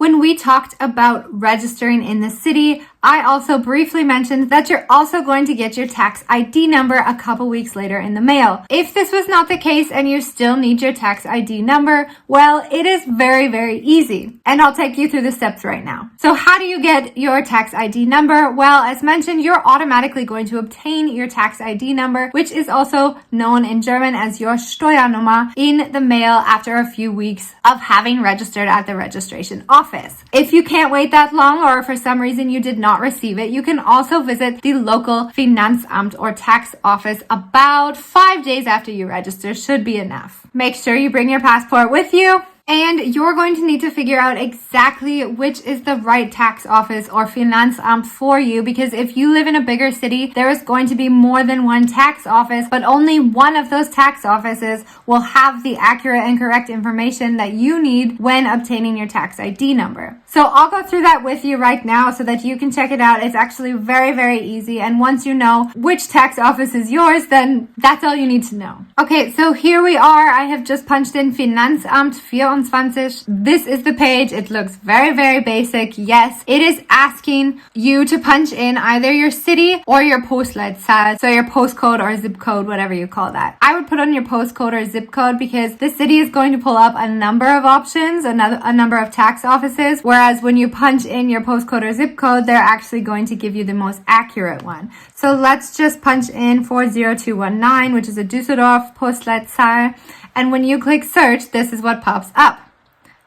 When we talked about registering in the city, I also briefly mentioned that you're also going to get your tax ID number a couple weeks later in the mail. If this was not the case and you still need your tax ID number, well, it is very, very easy. And I'll take you through the steps right now. So how do you get your tax ID number? Well, as mentioned, you're automatically going to obtain your tax ID number, which is also known in German as your Steuernummer, in the mail after a few weeks of having registered at the registration office. If you can't wait that long, or for some reason you did not receive it, you can also visit the local Finanzamt or tax office about 5 days after you register. Should be enough. Make sure you bring your passport with you. And you're going to need to figure out exactly which is the right tax office or Finanzamt for you, because if you live in a bigger city, there is going to be more than one tax office, but only one of those tax offices will have the accurate and correct information that you need when obtaining your tax ID number. So I'll go through that with you right now so that you can check it out. It's actually very, very easy. And once you know which tax office is yours, then that's all you need to know. Okay, so here we are. I have just punched in Finanzamt 24. This is the page. It looks very, very basic. Yes, it is asking you to punch in either your city or your Postleitzahl, so your postcode or zip code, whatever you call that. I would put on your postcode or zip code because the city is going to pull up a number of options, a number of tax offices, whereas when you punch in your postcode or zip code, they're actually going to give you the most accurate one. So let's just punch in 40219, which is a Düsseldorf Postleitzahl. And when you click search, this is what pops up.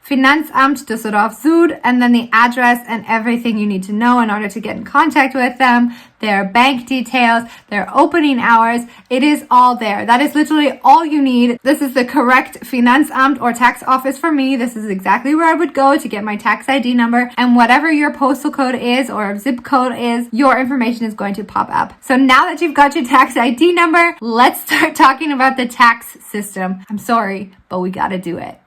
Finanzamt Düsseldorf Süd, and then the address and everything you need to know in order to get in contact with them, their bank details, their opening hours. It is all there. That is literally all you need. This is the correct Finanzamt or tax office for me. This is exactly where I would go to get my tax ID number, and whatever your postal code is or zip code is, your information is going to pop up. So now that you've got your tax ID number, let's start talking about the tax system. I'm sorry, but we gotta do it.